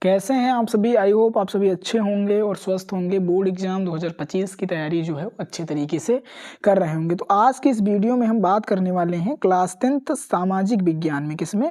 कैसे हैं आप सभी। आई होप आप सभी अच्छे होंगे और स्वस्थ होंगे। बोर्ड एग्जाम 2025 की तैयारी जो है वो अच्छे तरीके से कर रहे होंगे। तो आज की इस वीडियो में हम बात करने वाले हैं क्लास 10th सामाजिक विज्ञान में। किसमें?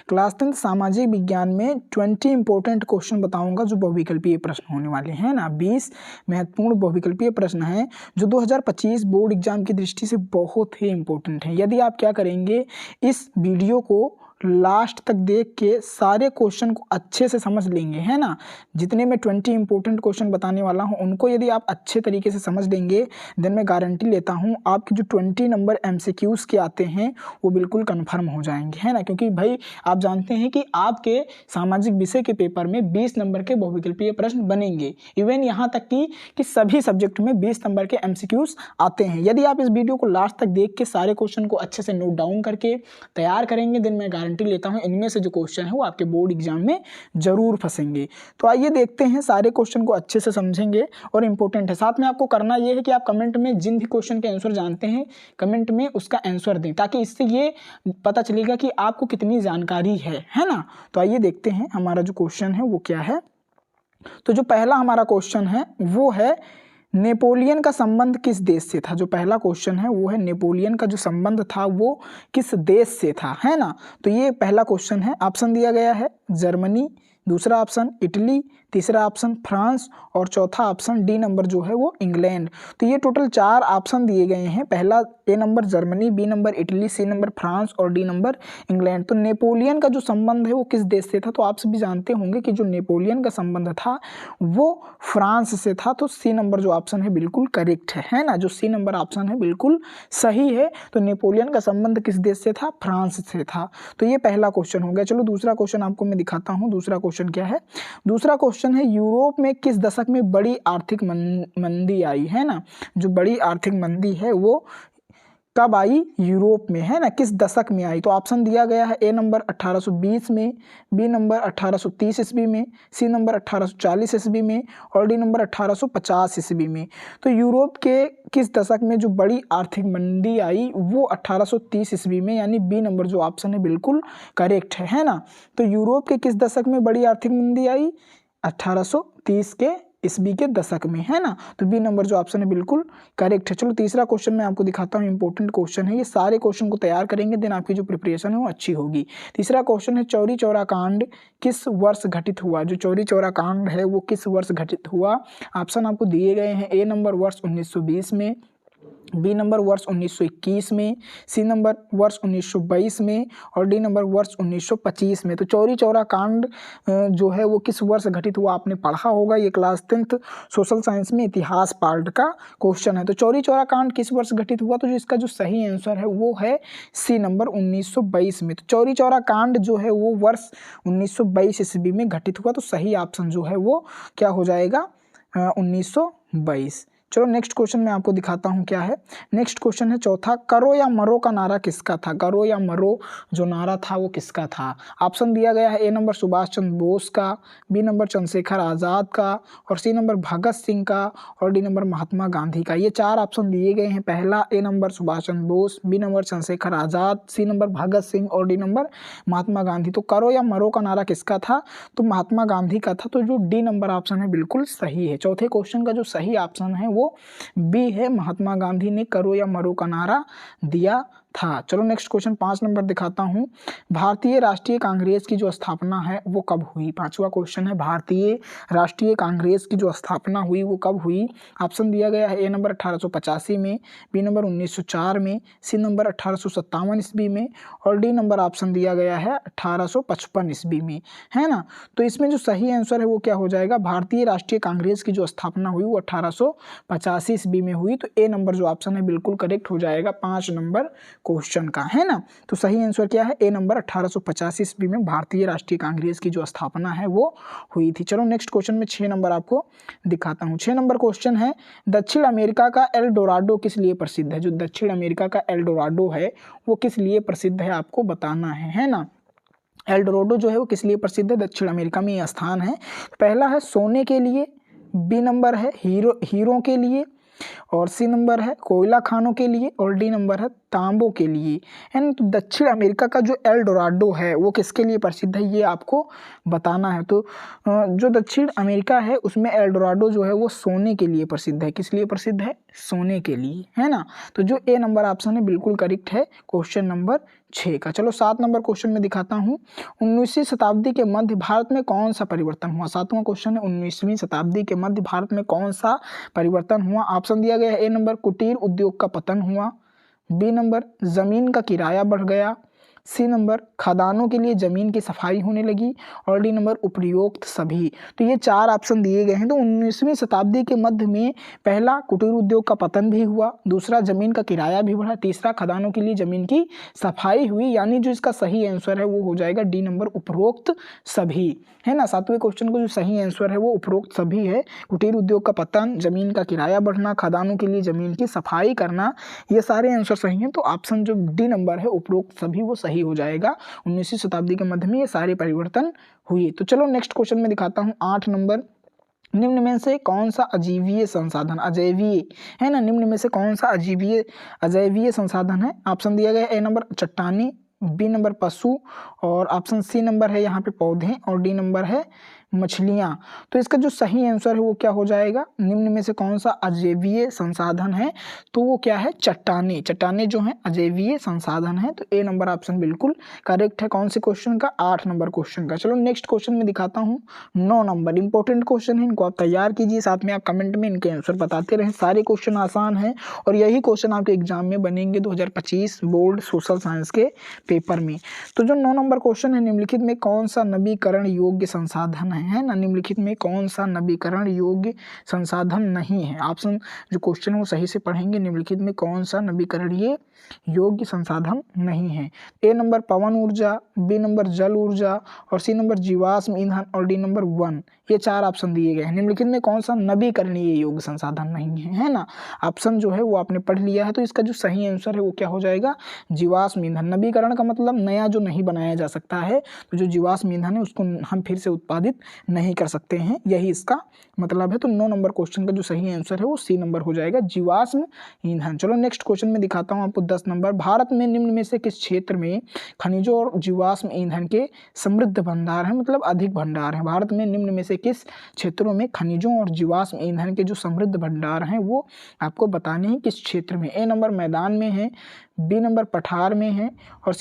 क्लास 10th सामाजिक विज्ञान में 20 इंपॉर्टेंट क्वेश्चन बताऊंगा जो बहुविकल्पीय प्रश्न होने वाले हैं ना। 20 महत्वपूर्ण बहुविकल्पीय प्रश्न हैं जो 2025 बोर्ड एग्जाम की दृष्टि से बहुत ही इंपॉर्टेंट है। यदि आप क्या करेंगे, इस वीडियो को लास्ट तक देख के सारे क्वेश्चन को अच्छे से समझ लेंगे, है ना। जितने मैं 20 इंपॉर्टेंट क्वेश्चन बताने वाला हूं उनको यदि आप अच्छे तरीके से समझ लेंगे, देन मैं गारंटी लेता हूं आपके जो 20 नंबर एमसीक्यूज के आते हैं वो बिल्कुल कन्फर्म हो जाएंगे, है ना। क्योंकि भाई आप जानते हैं कि आपके सामाजिक विषय के पेपर में 20 नंबर के बहुविकल्पीय प्रश्न बनेंगे। इवन यहाँ तक कि सभी सब्जेक्ट में 20 नंबर के एमसीक्यूज आते हैं। यदि आप इस वीडियो को लास्ट तक देख के सारे क्वेश्चन को अच्छे से नोट डाउन करके तैयार करेंगे, देन मैं गारंटी लेता हूं इनमें से जो क्वेश्चन है वो आपके बोर्ड एग्जाम में जरूर फंसेंगे। तो आइए देखते हैं, सारे क्वेश्चन को अच्छे से समझेंगे और इंपॉर्टेंट है। साथ में आपको करना यह है कि आप कमेंट में जिन भी क्वेश्चन के आंसर जानते हैं कमेंट में उसका आंसर दें, ताकि इससे ये पता चलेगा कि आपको कितनी जानकारी है ना। तो आइए देखते हैं हमारा जो क्वेश्चन है वो क्या है। तो जो पहला हमारा क्वेश्चन है वो है नेपोलियन का संबंध किस देश से था। जो पहला क्वेश्चन है वो है नेपोलियन का जो संबंध था वो किस देश से था, है ना। तो ये पहला क्वेश्चन है। ऑप्शन दिया गया है जर्मनी, दूसरा ऑप्शन इटली, तीसरा ऑप्शन फ्रांस और चौथा ऑप्शन डी नंबर जो है वो इंग्लैंड। तो ये टोटल 4 ऑप्शन दिए गए हैं। पहला A number Germany, B number Italy, C number France और डी नंबर इंग्लैंड। तो नेपोलियन का जो संबंध है वो किस देश से था, तो आप सभी जानते होंगे कि जो नेपोलियन का संबंध था वो फ्रांस से था। तो सी नंबर जो ऑप्शन है बिल्कुल करेक्ट है ना। जो सी नंबर ऑप्शन है बिल्कुल सही है। तो नेपोलियन का संबंध किस देश से था? फ्रांस से था। तो ये पहला क्वेश्चन हो गया। चलो दूसरा क्वेश्चन आपको मैं दिखाता हूँ। दूसरा क्वेश्चन क्या है? दूसरा क्वेश्चन है यूरोप में किस दशक में बड़ी आर्थिक मंदी आई, है ना। जो बड़ी आर्थिक मंदी है वो कब आई यूरोप में, है ना, किस दशक में आई। तो ऑप्शन दिया गया है ए नंबर 1820 में, बी नंबर 1830 ईस्वी में, सी नंबर 1840 ईस्वी में और डी नंबर 1850 ईस्वी में। तो यूरोप के किस दशक में जो बड़ी आर्थिक मंदी आई वो 1830 ईस्वी में, यानी बी नंबर जो ऑप्शन है बिल्कुल करेक्ट है ना। तो यूरोप के किस दशक में बड़ी आर्थिक मंदी आई? 1830 के ईस्वी के दशक में, है ना। तो बी नंबर जो ऑप्शन है बिल्कुल करेक्ट है। चलो तीसरा क्वेश्चन मैं आपको दिखाता हूँ। इंपॉर्टेंट क्वेश्चन है ये। सारे क्वेश्चन को तैयार करेंगे देन आपकी जो प्रिपरेशन है वो अच्छी होगी। तीसरा क्वेश्चन है चौरी चौरा कांड किस वर्ष घटित हुआ। जो चौरी चौरा कांड है वो किस वर्ष घटित हुआ? ऑप्शन आपको दिए गए हैं। ए नंबर वर्ष 1920 में, बी नंबर वर्ष 1921 में, सी नंबर वर्ष 1922 में और डी नंबर वर्ष 1925 में। तो चौरी चौरा कांड जो है वो किस वर्ष घटित हुआ आपने पढ़ा होगा। ये क्लास 10th सोशल साइंस में इतिहास पार्ट का क्वेश्चन है। तो चौरी चौरा कांड किस वर्ष घटित हुआ? तो जो इसका जो सही आंसर है वो है सी नंबर 1922 में। तो चौरी चौरा कांड जो है वो वर्ष 1922 ईस्वी में घटित हुआ। तो सही ऑप्शन जो है वो क्या हो जाएगा? 1922। चलो नेक्स्ट क्वेश्चन मैं आपको दिखाता हूँ क्या है। नेक्स्ट क्वेश्चन है चौथा, करो या मरो का नारा किसका था। करो या मरो जो नारा था वो किसका था? ऑप्शन दिया गया है ए नंबर सुभाष चंद्र बोस का, बी नंबर चंद्रशेखर आज़ाद का और सी नंबर भगत सिंह का और डी नंबर महात्मा गांधी का। ये 4 ऑप्शन दिए गए हैं। पहला A number Subhash Chandra Bose, B number Chandrashekhar Azad, C number Bhagat Singh और डी नंबर महात्मा गांधी। तो करो या मरो का नारा किसका था? तो महात्मा गांधी का था। तो जो डी नंबर ऑप्शन है बिल्कुल सही है। चौथे क्वेश्चन का जो सही ऑप्शन है वो बी है, महात्मा गांधी ने करो या मरो का नारा दिया था। चलो नेक्स्ट क्वेश्चन 5 नंबर दिखाता हूं। भारतीय राष्ट्रीय कांग्रेस की जो स्थापना है वो कब हुई? पांचवा क्वेश्चन है, भारतीय राष्ट्रीय कांग्रेस की जो स्थापना हुई वो कब हुई? ऑप्शन दिया गया है ए नंबर 1885 में, बी नंबर 1904 में, सी नंबर 1857 ईस्वी में और डी नंबर ऑप्शन दिया गया है 1855 ईस्वी में, है ना। तो इसमें जो सही आंसर है वो क्या हो जाएगा? भारतीय राष्ट्रीय कांग्रेस की जो स्थापना हुई वो 1885 ईस्वी में हुई। तो ए नंबर जो ऑप्शन है बिल्कुल करेक्ट हो जाएगा 5 नंबर क्वेश्चन का, है ना। तो सही आंसर क्या है? ए नंबर 1885 ईस्वी में भारतीय राष्ट्रीय कांग्रेस की जो स्थापना है वो हुई थी। चलो नेक्स्ट क्वेश्चन में 6 नंबर आपको दिखाता हूँ। 6 नंबर क्वेश्चन है, दक्षिण अमेरिका का एल डोराडो किस लिए प्रसिद्ध है। जो दक्षिण अमेरिका का एल डोराडो है वो किस लिए प्रसिद्ध है आपको बताना है ना। एल डोराडो जो है वो किस लिए प्रसिद्ध है? दक्षिण अमेरिका में ये स्थान है। पहला है सोने के लिए, बी नंबर है हीरों के लिए और सी नंबर है कोयला खानों के लिए और डी नंबर है तांबों के लिए, है ना। तो दक्षिण अमेरिका का जो एल डोराडो है वो किसके लिए प्रसिद्ध है, ये आपको बताना है। तो जो दक्षिण अमेरिका है उसमें एल डोराडो जो है वो सोने के लिए प्रसिद्ध है। किस लिए प्रसिद्ध है, सोने के लिए, है ना। तो जो ए नंबर ऑप्शन है बिल्कुल करेक्ट है क्वेश्चन नंबर 6 का। चलो 7 नंबर क्वेश्चन में दिखाता हूँ। 19वीं शताब्दी के मध्य भारत में कौन सा परिवर्तन हुआ। 7वां क्वेश्चन है, 19वीं शताब्दी के मध्य भारत में कौन सा परिवर्तन हुआ। ऑप्शन दिया गया है, ए नंबर कुटीर उद्योग का पतन हुआ, बी नंबर जमीन का किराया बढ़ गया, सी नंबर खदानों के लिए जमीन की सफाई होने लगी, और डी नंबर उपरोक्त सभी। तो ये 4 ऑप्शन दिए गए हैं। तो 19वीं शताब्दी के मध्य में पहला कुटीर उद्योग का पतन भी हुआ, दूसरा जमीन का किराया भी बढ़ा, तीसरा खदानों के लिए जमीन की सफाई हुई। यानी जो इसका सही आंसर है वो हो जाएगा डी नंबर उपरोक्त सभी, है ना। 7वें क्वेश्चन का जो सही आंसर है वो उपरोक्त सभी है। कुटीर उद्योग का पतन, जमीन का किराया बढ़ना, खदानों के लिए जमीन की सफाई करना, ये सारे आंसर सही हैं। तो ऑप्शन जो डी नंबर है उपरोक्त सभी वो सही हो जाएगा। 19वीं शताब्दी के मध्य में ये सारे परिवर्तन हुए। तो चलो नेक्स्ट क्वेश्चन में दिखाता हूँ 8 नंबर। निम्न में से कौन सा अजीवीय संसाधन, अजैवीय, है ना, निम्न में से कौन सा अजैवीय संसाधन है। ऑप्शन दिया गया ए नंबर चट्टानी, बी नंबर पशु, और ऑप्शन सी नंबर है यहाँ पे पौधे, और डी नंबर है मछलियाँ। तो इसका जो सही आंसर है वो क्या हो जाएगा, निम्न में से कौन सा अजैवीय संसाधन है, तो वो क्या है, चट्टाने। चट्टाने जो है अजैवीय संसाधन है। तो ए नंबर ऑप्शन बिल्कुल करेक्ट है। कौन से क्वेश्चन का, 8 नंबर क्वेश्चन का। चलो नेक्स्ट क्वेश्चन में दिखाता हूँ 9 नंबर। इंपॉर्टेंट क्वेश्चन है, इनको आप तैयार कीजिए, साथ में आप कमेंट में इनके आंसर बताते रहें। सारे क्वेश्चन आसान हैं और यही क्वेश्चन आपके एग्जाम में बनेंगे 2025 बोर्ड सोशल साइंस के पेपर में। तो जो 9 नंबर क्वेश्चन है, निम्नलिखित में कौन सा नवीकरण योग्य संसाधन है ना, निम्नलिखित में कौन सा नवीकरण योग्य संसाधन नहीं है। ऑप्शन जो क्वेश्चन है वो सही से पढ़ेंगे। निम्नलिखित में कौन सा नवीकरणीय योग्य संसाधन नहीं है। ए नंबर पवन ऊर्जा, बी नंबर जल ऊर्जा, और सी नंबर जीवाश्म ईंधन, और डी नंबर वन। ये 4 ऑप्शन दिए गए हैं। निम्नलिखित में कौन सा नवीकरणीय योग्य संसाधन नहीं है, है ना। ऑप्शन जो है वो आपने पढ़ लिया है। तो इसका जो सही आंसर है वो क्या हो जाएगा, जीवाश्म ईंधन। नवीकरण का मतलब नया जो नहीं बनाया जा सकता है। तो जो जीवाश्म ईंधन है उसको हम फिर से उत्पादित नहीं कर सकते हैं, यही इसका मतलब है। तो 9 नंबर क्वेश्चन का जो सही आंसर है वो सी नंबर हो जाएगा, जीवाश्म ईंधन। चलो नेक्स्ट क्वेश्चन में दिखाता हूँ आपको 10 नंबर। भारत में निम्न में से किस क्षेत्र में खनिजों और जीवाश्म ईंधन के समृद्ध भंडार है, मतलब अधिक भंडार है। भारत में निम्न में से किस क्षेत्रों में खनिजों और जीवाश्म ईंधन के जो समृद्ध भंडार हैं वो आपको बताने हैं किस क्षेत्र में। ए नंबर मैदान में है, बी नंबर पठार में है, और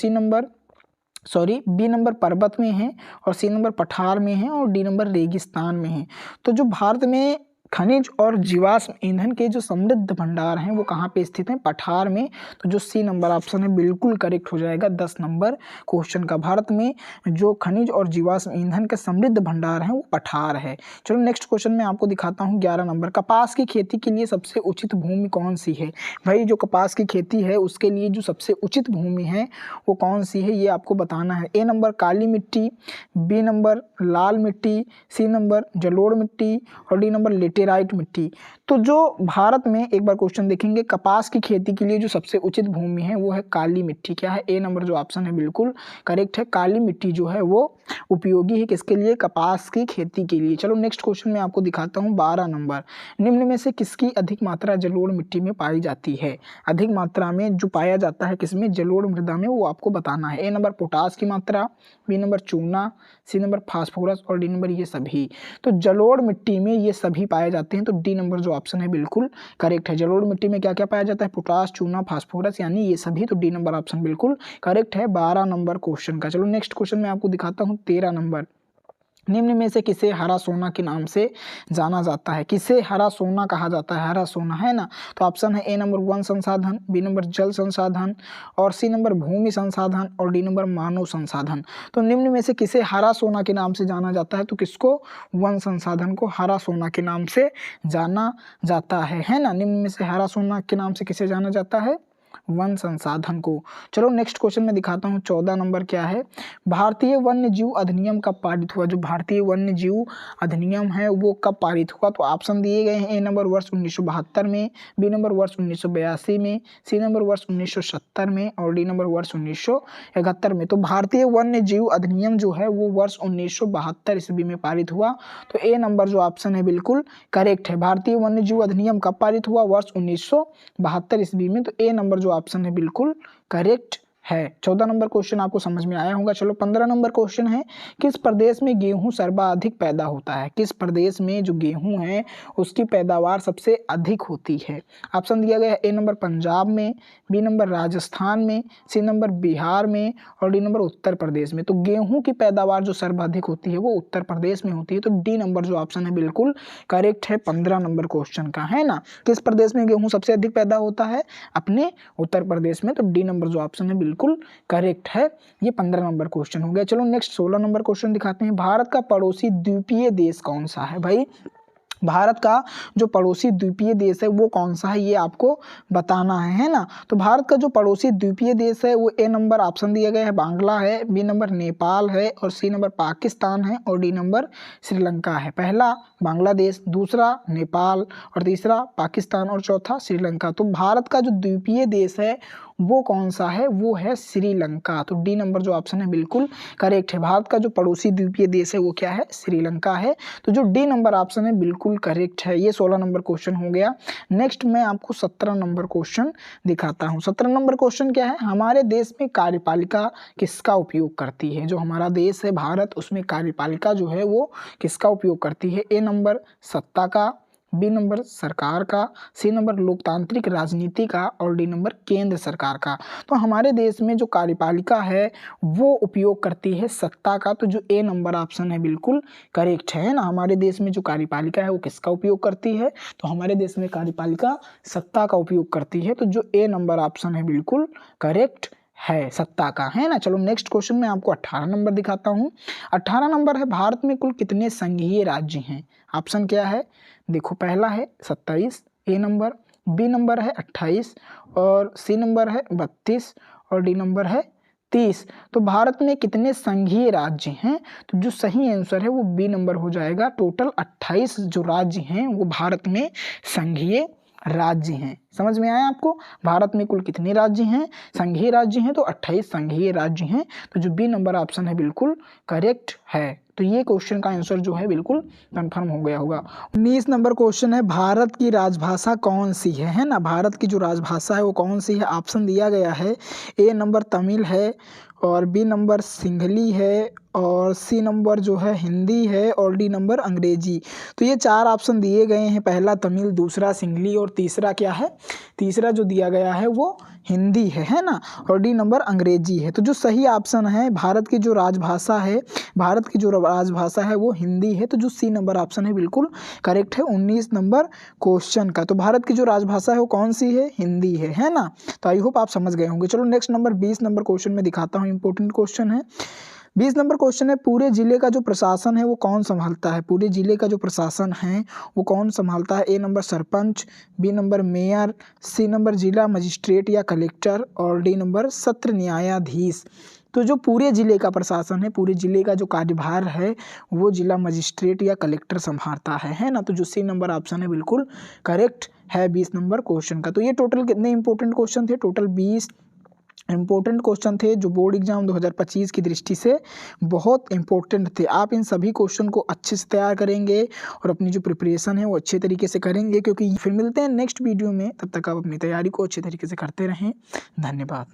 बी नंबर पर्वत में है, और सी नंबर पठार में है, और डी नंबर रेगिस्तान में है। तो जो भारत में खनिज और जीवाश्म ईंधन के जो समृद्ध भंडार हैं वो कहाँ पे स्थित हैं, पठार में। तो जो सी नंबर ऑप्शन है बिल्कुल करेक्ट हो जाएगा 10 नंबर क्वेश्चन का। भारत में जो खनिज और जीवाश्म ईंधन के समृद्ध भंडार हैं वो पठार है। चलो नेक्स्ट क्वेश्चन में आपको दिखाता हूँ 11 नंबर। कपास की खेती के लिए सबसे उचित भूमि कौन सी है। भाई जो कपास की खेती है उसके लिए जो सबसे उचित भूमि है वो कौन सी है, ये आपको बताना है। ए नंबर काली मिट्टी, बी नंबर लाल मिट्टी, सी नंबर जलोढ़ मिट्टी, और डी नंबर लेटेराइट मिट्टी। तो जो भारत में, एक बार क्वेश्चन देखेंगे, कपास की खेती के लिए जो सबसे उचित भूमि है वो है काली मिट्टी। क्या है, ए नंबर जो ऑप्शन है बिल्कुल करेक्ट है। काली मिट्टी जो है वो उपयोगी है किसके लिए, कपास की खेती के लिए। चलो नेक्स्ट क्वेश्चन में आपको दिखाता हूँ 12 नंबर। निम्न में से किसकी अधिक मात्रा जलोढ़ मिट्टी में पाई जाती है। अधिक मात्रा में जो पाया जाता है किसमें, जलोढ़ मृदा में, वो आपको बताना है। ए नंबर पोटास की मात्रा, बी नंबर चूना, सी नंबर फास्फोरस, और डी नंबर ये सभी। तो जलोढ़ मिट्टी में ये सभी पाए जाते हैं। तो डी नंबर जो ऑप्शन है बिल्कुल करेक्ट है। जलोढ़ मिट्टी में क्या क्या पाया जाता है, पोटास, चूना, फास्फोरस, यानी ये सभी। तो डी नंबर ऑप्शन बिल्कुल करेक्ट है 12 नंबर क्वेश्चन का। चलो नेक्स्ट क्वेश्चन में आपको दिखाता हूँ 13 नंबर। निम्न में से किसे हरा सोना के नाम से जाना जाता है। किसे हरा सोना कहा जाता है, हरा सोना, है ना। तो ऑप्शन है ए नंबर वन संसाधन, बी नंबर जल संसाधन, और सी नंबर भूमि संसाधन, और डी नंबर मानव संसाधन। तो निम्न में से किसे हरा सोना के नाम से जाना जाता है, तो किसको, वन संसाधन को हरा सोना के नाम से जाना जाता है ना। निम्न में से हरा सोना के नाम से किसे जाना जाता है, वन संसाधन को। चलो नेक्स्ट क्वेश्चन में दिखाता हूँ 14 नंबर क्या है। भारतीय वन्य जीव अधिनियम कब पारित हुआ। जो भारतीय वन्य जीव अधिनियम है वो कब पारित हुआ। तो ऑप्शन दिए गए हैं। ए नंबर वर्ष 1972 में, बी नंबर वर्ष 1982 में, सी नंबर वर्ष 1970 में, और डी नंबर वर्ष 1971 में। तो भारतीय वन्य जीव अधिनियम जो है वो वर्ष 1972 ईस्वी में पारित हुआ। तो ए नंबर जो ऑप्शन है बिल्कुल करेक्ट है। भारतीय वन्य जीव अधिनियम कब पारित हुआ, वर्ष 1972 ईस्वी में। तो ए नंबर जो ऑप्शन है बिल्कुल करेक्ट है। 14 नंबर क्वेश्चन आपको समझ में आया होगा। चलो 15 नंबर क्वेश्चन है, किस प्रदेश में गेहूं सर्वाधिक पैदा होता है? किस प्रदेश में जो गेहूं है उसकी पैदावार सबसे अधिक होती है? ऑप्शन दिया गया है ए नंबर पंजाब में, बी नंबर राजस्थान में, सी नंबर बिहार में और डी नंबर उत्तर प्रदेश में। तो गेहूं की पैदावार जो सर्वाधिक होती है वो उत्तर प्रदेश में होती है। तो डी नंबर जो ऑप्शन है बिल्कुल करेक्ट है 15 नंबर क्वेश्चन का, है ना। किस प्रदेश में गेहूं सबसे अधिक पैदा होता है? अपने उत्तर प्रदेश में। तो डी नंबर जो ऑप्शन है बिल्कुल करेक्ट है। ये 15 नंबर क्वेश्चन हो गया। चलो नेक्स्ट 16 नंबर क्वेश्चन दिखाते हैं। भारत का पड़ोसी द्वीपीय देश कौन सा है? भाई भारत का जो पड़ोसी द्वीपीय देश है वो कौन सा है, ये आपको बताना है ना। तो भारत का जो पड़ोसी द्वीपीय देश है वो ए नंबर ऑप्शन दिया गया है बांग्ला है, बी नंबर नेपाल है और सी नंबर पाकिस्तान है और डी नंबर श्रीलंका है। पहला बांग्लादेश, दूसरा नेपाल और तीसरा पाकिस्तान और चौथा श्रीलंका। तो भारत का जो द्वीपीय देश है वो कौन सा है? वो है श्रीलंका। तो डी नंबर जो ऑप्शन है बिल्कुल करेक्ट है। भारत का जो पड़ोसी द्वीपीय देश है वो क्या है? श्रीलंका है। तो जो डी नंबर ऑप्शन है बिल्कुल करेक्ट है। ये 16 नंबर क्वेश्चन हो गया। नेक्स्ट मैं आपको 17 नंबर क्वेश्चन दिखाता हूँ। 17 नंबर क्वेश्चन क्या है? हमारे देश में कार्यपालिका किसका उपयोग करती है? जो हमारा देश है भारत, उसमें कार्यपालिका जो है वो किसका उपयोग करती है? ए नंबर सत्ता का, बी नंबर सरकार का, सी नंबर लोकतांत्रिक राजनीति का और डी नंबर केंद्र सरकार का। तो हमारे देश में जो कार्यपालिका है वो उपयोग करती है सत्ता का। तो जो ए नंबर ऑप्शन है बिल्कुल करेक्ट है ना। हमारे देश में जो कार्यपालिका है वो किसका उपयोग करती है? तो हमारे देश में कार्यपालिका सत्ता का उपयोग करती है। तो जो ए नंबर ऑप्शन है बिल्कुल करेक्ट है, सत्ता का, है ना। चलो नेक्स्ट क्वेश्चन में आपको 18 नंबर दिखाता हूँ। 18 नंबर है, भारत में कुल कितने संघीय राज्य हैं? ऑप्शन क्या है? देखो, पहला है 27 ए नंबर, बी नंबर है 28 और सी नंबर है 32 और डी नंबर है 30। तो भारत में कितने संघीय राज्य हैं? तो जो सही आंसर है वो बी नंबर हो जाएगा। टोटल 28 जो राज्य हैं वो भारत में संघीय राज्य हैं। समझ में आया आपको? भारत में कुल कितने राज्य हैं? संघीय राज्य हैं। तो 28 संघीय राज्य हैं। तो जो बी नंबर ऑप्शन है बिल्कुल करेक्ट है। तो ये क्वेश्चन का आंसर जो है बिल्कुल कंफर्म हो गया होगा। 19 नंबर क्वेश्चन है, भारत की राजभाषा कौन सी है ना। भारत की जो राजभाषा है वो कौन सी है? ऑप्शन दिया गया है ए नंबर तमिल है और बी नंबर सिंहली है और सी नंबर जो है हिंदी है और डी नंबर अंग्रेजी। तो ये 4 ऑप्शन दिए गए हैं। पहला तमिल, दूसरा सिंहली और तीसरा क्या है? तीसरा जो दिया गया है वो हिंदी है ना। और डी नंबर अंग्रेजी है। तो जो सही ऑप्शन है, भारत की जो राजभाषा है, भारत की जो राजभाषा है वो हिंदी है। तो जो सी नंबर ऑप्शन है बिल्कुल करेक्ट है 19 नंबर क्वेश्चन का। तो भारत की जो राजभाषा है वो कौन सी है? हिंदी है ना। तो आई होप आप समझ गए होंगे। चलो नेक्स्ट नंबर 20 नंबर क्वेश्चन में दिखाता हूँ। इंपॉर्टेंट क्वेश्चन है। 20 नंबर क्वेश्चन है, पूरे जिले का जो प्रशासन है वो कौन संभालता है? पूरे जिले का जो प्रशासन है वो कौन संभालता है? A number sarpanch, B number mayor, C number जिला मजिस्ट्रेट या कलेक्टर और डी नंबर सत्र न्यायाधीश। तो जो पूरे जिले का प्रशासन है, पूरे जिले का जो कार्यभार है वो जिला मजिस्ट्रेट या कलेक्टर संभालता है ना। तो जो सी नंबर ऑप्शन है बिल्कुल करेक्ट है 20 नंबर क्वेश्चन का। तो ये टोटल कितने इंपॉर्टेंट क्वेश्चन थे? टोटल 20 इंपॉर्टेंट क्वेश्चन थे जो बोर्ड एग्जाम 2025 की दृष्टि से बहुत इंपॉर्टेंट थे। आप इन सभी क्वेश्चन को अच्छे से तैयार करेंगे और अपनी जो प्रिपरेशन है वो अच्छे तरीके से करेंगे, क्योंकि फिर मिलते हैं नेक्स्ट वीडियो में। तब तक आप अपनी तैयारी को अच्छे तरीके से करते रहें। धन्यवाद।